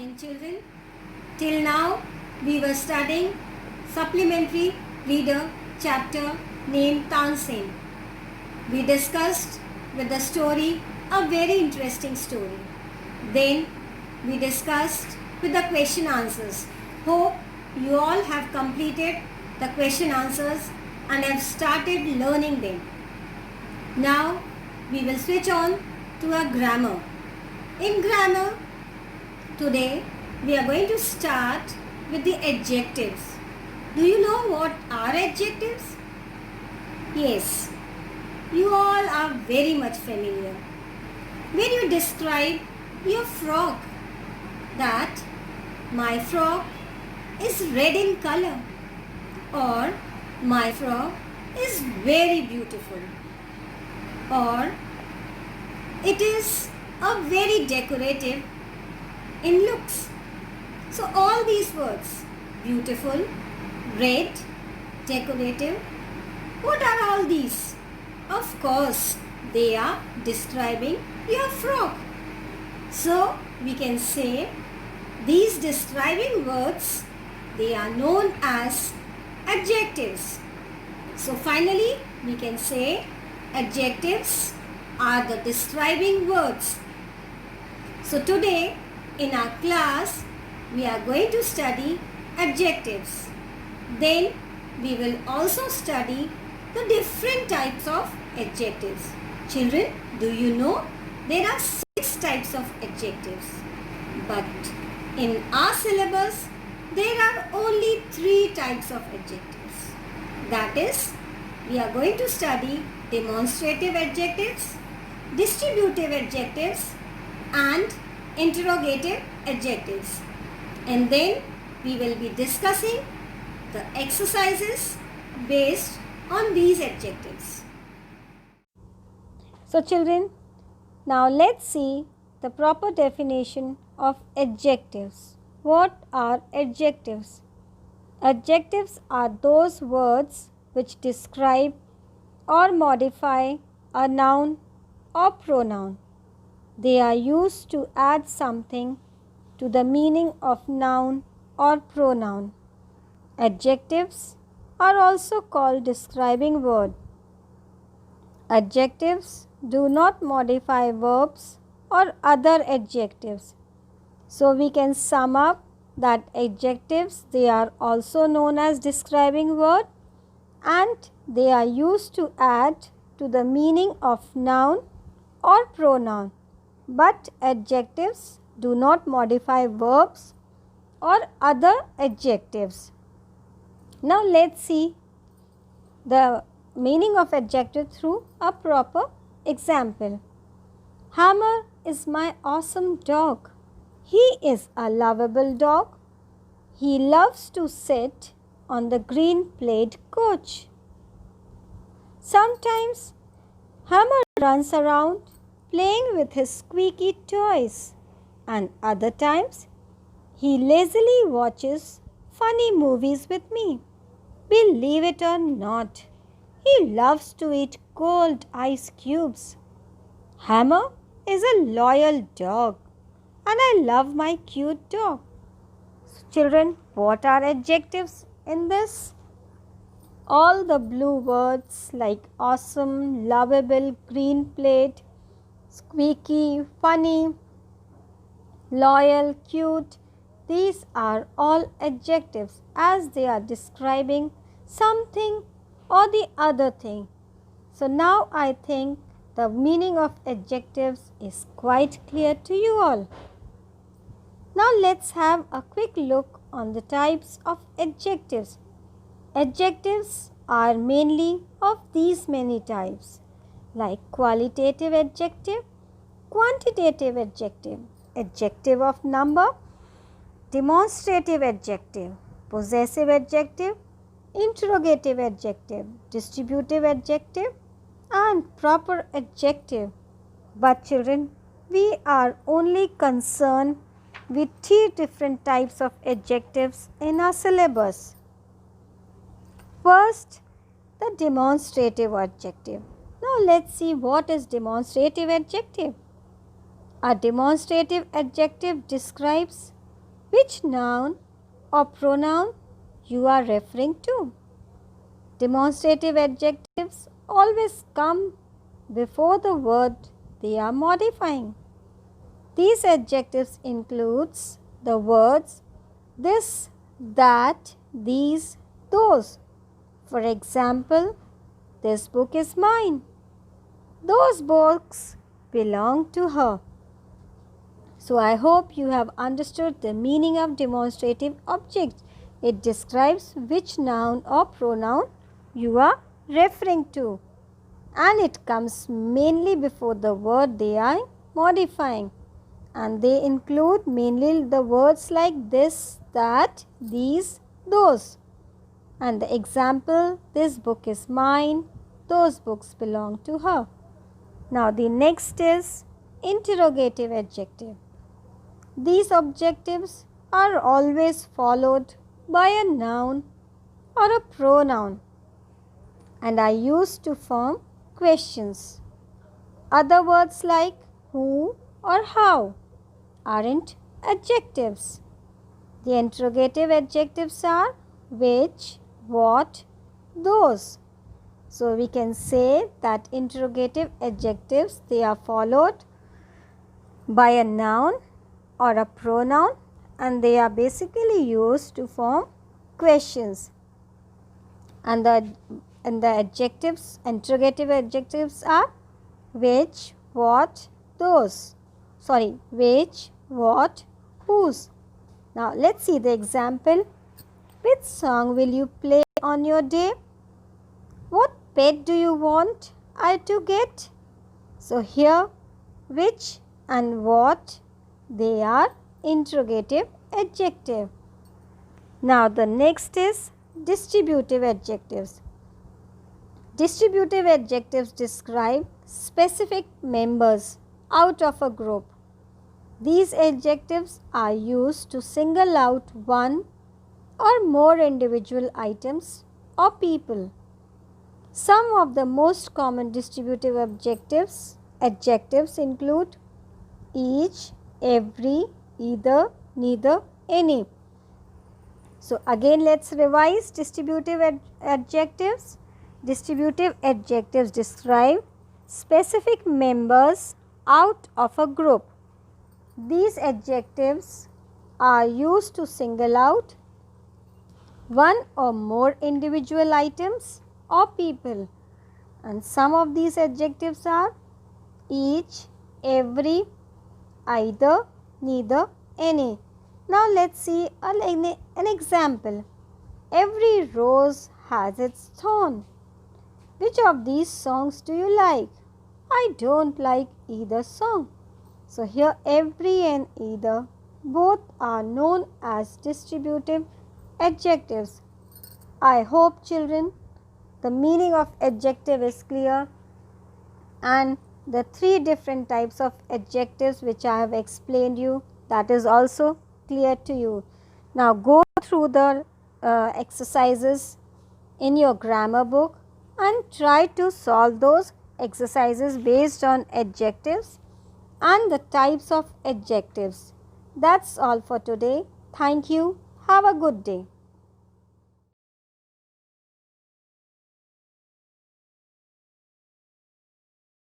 morning, children. Till now, we were studying supplementary reader chapter named Tansen. We discussed with the story a very interesting story. Then we discussed with the question answers. Hope you all have completed the question answers and have started learning them. Now we will switch on to a grammar. In grammar, today we are going to start with the adjectives. Do you know what are adjectives? Yes, you all are very much familiar. When you describe your frock, that my frock is red in color, or my frock is very beautiful, or it is a very decorative in looks. So all these words, beautiful, red, decorative, what are all these? Of course, they are describing your frock. So we can say these describing words, they are known as adjectives. So finally, we can say adjectives are the describing words. So today in our class, we are going to study adjectives. Then we will also study the different types of adjectives. Children, do you know there are 6 types of adjectives? But in our syllabus, there are only 3 types of adjectives. That is, we are going to study demonstrative adjectives, distributive adjectives, and interrogative adjectives. And then we will be discussing the exercises based on these adjectives. So children, now let's see the proper definition of adjectives. What are adjectives? Adjectives are those words which describe or modify a noun or pronoun. They are used to add something to the meaning of noun or pronoun. Adjectives are also called describing words. Adjectives do not modify verbs or other adjectives. So we can sum up that adjectives, they are also known as describing word, and they are used to add to the meaning of noun or pronoun. But adjectives do not modify verbs or other adjectives. Now let's see the meaning of adjective through a proper example. Hammer is my awesome dog. He is a lovable dog. He loves to sit on the green plaid coach. Sometimes Hammer runs around playing with his squeaky toys, and other times he lazily watches funny movies with me. Believe it or not, he loves to eat cold ice cubes. Hammer is a loyal dog, and I love my cute dog. So children, what are adjectives in this? All the blue words like awesome, lovable, green plate, squeaky, funny, loyal, cute, these are all adjectives as they are describing something or the other thing. So now I think the meaning of adjectives is quite clear to you all. Now let's have a quick look on the types of adjectives. Adjectives are mainly of these many types, like qualitative adjective, quantitative adjective, adjective of number, demonstrative adjective, possessive adjective, interrogative adjective, distributive adjective, and proper adjective. But children, we are only concerned with 3 different types of adjectives in our syllabus. First, the demonstrative adjective. Now let's see what is demonstrative adjective. A demonstrative adjective describes which noun or pronoun you are referring to. Demonstrative adjectives always come before the word they are modifying. These adjectives includes the words this, that, these, those. For example, this book is mine. Those books belong to her. So I hope you have understood the meaning of demonstrative objects. It describes which noun or pronoun you are referring to, and it comes mainly before the word they are modifying, and they include mainly the words like this, that, these, those. And the example, this book is mine, those books belong to her. Now the next is interrogative adjective. These adjectives are always followed by a noun or a pronoun and are used to form questions. Other words like who or how aren't adjectives. The interrogative adjectives are which, what, those. So we can say that interrogative adjectives, they are followed by a noun or a pronoun and they are basically used to form questions. And the adjectives, interrogative adjectives are which, what, those. Sorry, which, what, whose. Now let's see the example. Which song will you play on your day? What pet do you want I to get? So here which and what, they are interrogative adjective. Now the next is distributive adjectives. Distributive adjectives describe specific members out of a group. These adjectives are used to single out one or more individual items or people. Some of the most common distributive adjectives include each, every, either, neither, any. So again let's revise distributive adjectives. Distributive adjectives describe specific members out of a group. These adjectives are used to single out one or more individual items or people, and some of these adjectives are each, every, either, neither, any. Now let's see an example. Every rose has its thorn. Which of these songs do you like? I don't like either song. So here every and either both are known as distributive adjectives. I hope children the meaning of adjective is clear and the three different types of adjectives which I have explained you, that is also clear to you. Now go through the exercises in your grammar book and try to solve those exercises based on adjectives and the types of adjectives. That's all for today. Thank you. Have a good day.